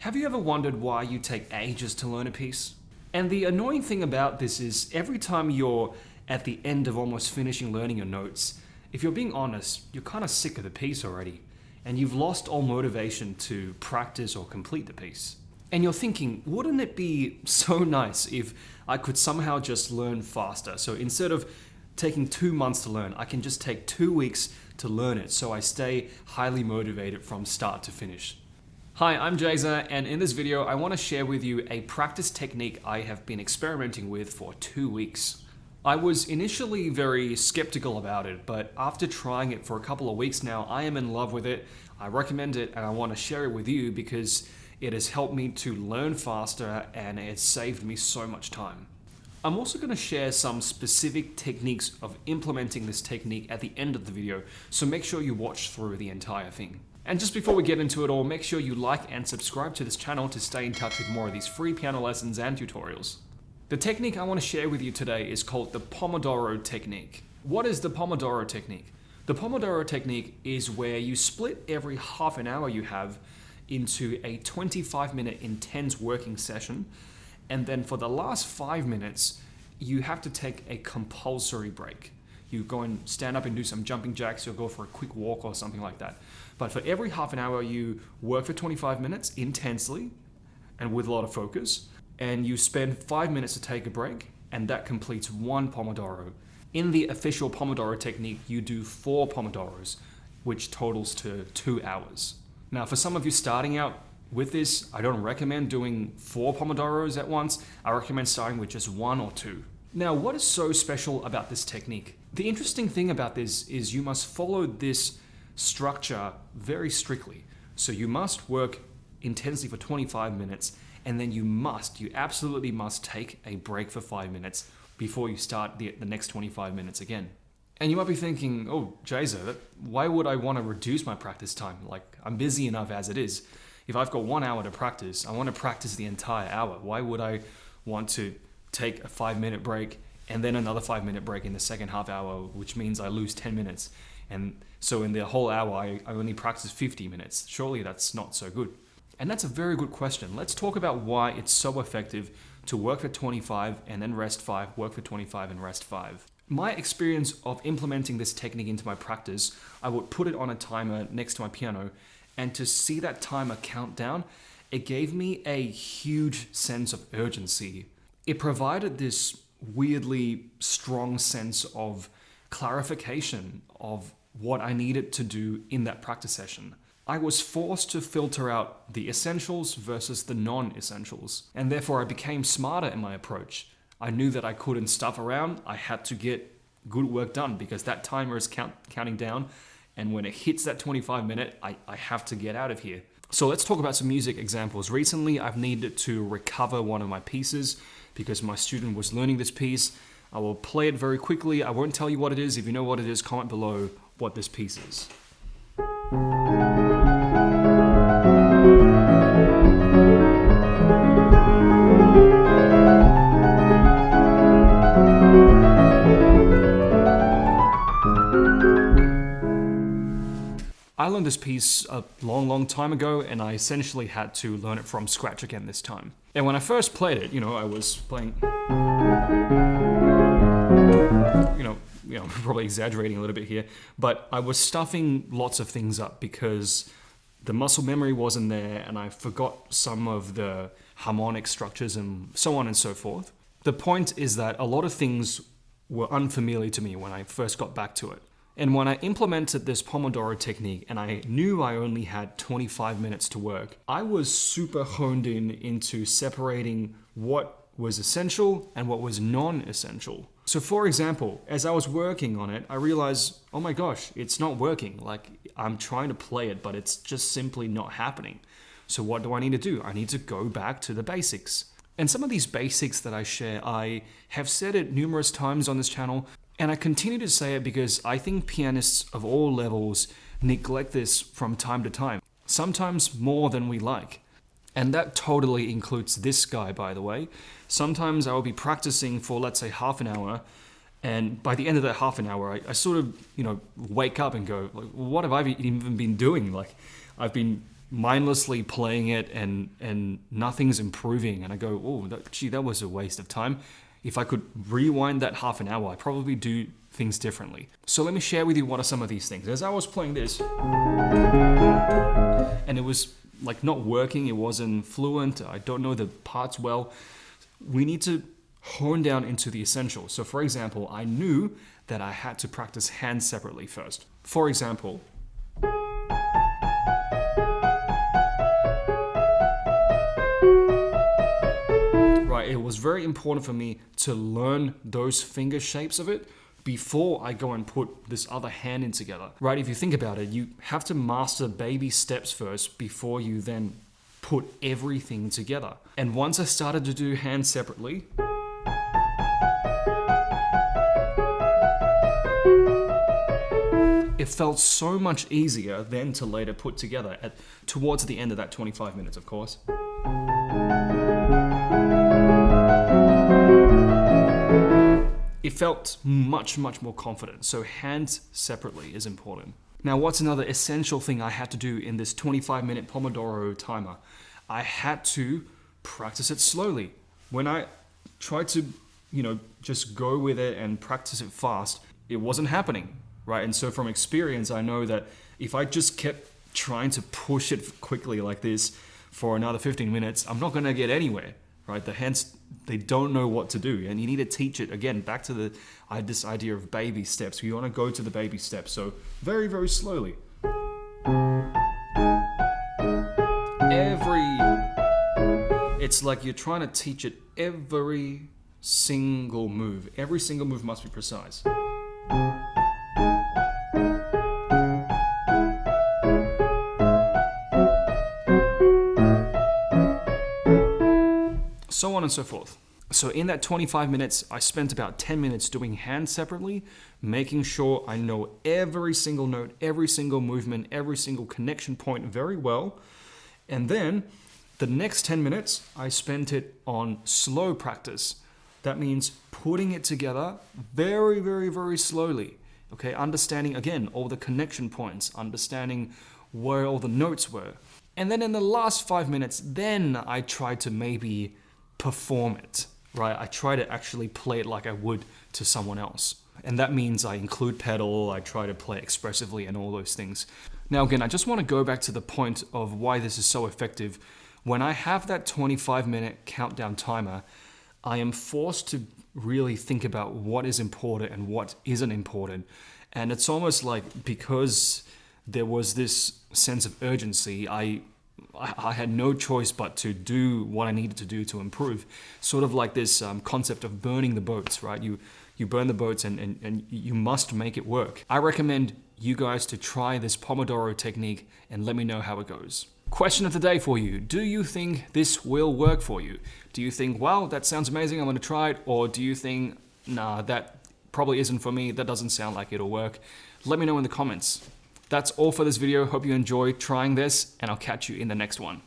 Have you ever wondered why you take ages to learn a piece? And the annoying thing about this is every time you're at the end of almost finishing learning your notes, if you're being honest, you're kind of sick of the piece already, and you've lost all motivation to practice or complete the piece. And you're thinking, wouldn't it be so nice if I could somehow just learn faster? So instead of taking 2 months to learn, I can just take 2 weeks to learn it so I stay highly motivated from start to finish. Hi, I'm Jazer, and in this video I want to share with you a practice technique I have been experimenting with for 2 weeks. I was initially very skeptical about it, but after trying it for a couple of weeks now, I am in love with it. I recommend it and I want to share it with you because it has helped me to learn faster and it's saved me so much time. I'm also going to share some specific techniques of implementing this technique at the end of the video, so make sure you watch through the entire thing. And just before we get into it all, make sure you like and subscribe to this channel to stay in touch with more of these free piano lessons and tutorials. The technique I want to share with you today is called the Pomodoro Technique. What is the Pomodoro Technique? The Pomodoro Technique is where you split every half an hour you have into a 25-minute intense working session, and then for the last 5 minutes, you have to take a compulsory break. You go and stand up and do some jumping jacks, you'll go for a quick walk or something like that. But for every half an hour, you work for 25 minutes intensely and with a lot of focus, and you spend 5 minutes to take a break, and that completes 1 Pomodoro. In the official Pomodoro technique, you do 4 Pomodoros, which totals to 2 hours. Now, for some of you starting out with this, I don't recommend doing 4 Pomodoros at once. I recommend starting with just 1 or 2. Now, what is so special about this technique? The interesting thing about this is you must follow this structure very strictly. So you must work intensely for 25 minutes, and then you absolutely must take a break for 5 minutes before you start the next 25 minutes again. And you might be thinking, oh, Jazer, why would I want to reduce my practice time? Like, I'm busy enough as it is. If I've got 1 hour to practice, I want to practice the entire hour. Why would I want to take a 5-minute break and then another 5-minute break in the second half hour, which means I lose 10 minutes. And so in the whole hour, I only practice 50 minutes. Surely that's not so good. And that's a very good question. Let's talk about why it's so effective to work for 25 and then rest 5, work for 25 and rest 5. My experience of implementing this technique into my practice, I would put it on a timer next to my piano, and to see that timer count down, it gave me a huge sense of urgency. It provided this weirdly strong sense of clarification of what I needed to do in that practice session. I was forced to filter out the essentials versus the non-essentials, and therefore I became smarter in my approach. I knew that I couldn't stuff around. I had to get good work done because that timer is counting down, and when it hits that 25-minute, I have to get out of here. So let's talk about some music examples. Recently, I've needed to recover one of my pieces because my student was learning this piece. I will play it very quickly. I won't tell you what it is. If you know what it is, comment below what this piece is. I learned this piece a long time ago, and I essentially had to learn it from scratch again this time. And when I first played it, I was playing, probably exaggerating a little bit here, but I was stuffing lots of things up because the muscle memory wasn't there, and I forgot some of the harmonic structures and so on and so forth. The point is that a lot of things were unfamiliar to me when I first got back to it. And when I implemented this Pomodoro technique and I knew I only had 25 minutes to work, I was super honed into separating what was essential and what was non-essential. So for example, as I was working on it, I realized, oh my gosh, it's not working. Like, I'm trying to play it, but it's just simply not happening. So what do I need to do? I need to go back to the basics. And some of these basics that I share, I have said it numerous times on this channel, and I continue to say it because I think pianists of all levels neglect this from time to time, sometimes more than we like. And that totally includes this guy, by the way. Sometimes I will be practicing for, let's say, half an hour, and by the end of that half an hour, I sort of, wake up and go, like, what have I even been doing? Like, I've been mindlessly playing it and nothing's improving. And I go, oh, that was a waste of time. If I could rewind that half an hour, I'd probably do things differently. So let me share with you what are some of these things. As I was playing this, and it was like not working, it wasn't fluent, I don't know the parts well, we need to hone down into the essentials. So for example, I knew that I had to practice hands separately first. For example, it was very important for me to learn those finger shapes of it before I go and put this other hand in together, right? If you think about it, you have to master baby steps first before you then put everything together. And once I started to do hands separately, it felt so much easier then to later put together towards the end of that 25 minutes, of course. It felt much more confident. So hands separately is important. Now, what's another essential thing I had to do in this 25-minute Pomodoro timer? I had to practice it slowly. When I tried to, just go with it and practice it fast, it wasn't happening, right? And so from experience, I know that if I just kept trying to push it quickly like this for another 15 minutes, I'm not gonna get anywhere. Right, the hands, they don't know what to do, and you need to teach it again. Back to this idea of baby steps. You want to go to the baby steps, so very slowly. It's like you're trying to teach it every single move. Every single move must be precise. So on and so forth. So in that 25 minutes, I spent about 10 minutes doing hands separately, making sure I know every single note, every single movement, every single connection point very well. And then the next 10 minutes, I spent it on slow practice. That means putting it together very slowly. Okay, understanding again all the connection points, understanding where all the notes were. And then in the last 5 minutes, then I tried to maybe perform it, right? I try to actually play it like I would to someone else. And that means I include pedal, I try to play expressively and all those things. Now again, I just want to go back to the point of why this is so effective. When I have that 25-minute countdown timer, I am forced to really think about what is important and what isn't important. And it's almost like because there was this sense of urgency, I had no choice but to do what I needed to do to improve. Sort of like this concept of burning the boats, right? You burn the boats and you must make it work. I recommend you guys to try this Pomodoro technique and let me know how it goes. Question of the day for you. Do you think this will work for you? Do you think, wow, that sounds amazing, I'm gonna try it? Or do you think, nah, that probably isn't for me, that doesn't sound like it'll work? Let me know in the comments. That's all for this video. Hope you enjoy trying this, and I'll catch you in the next one.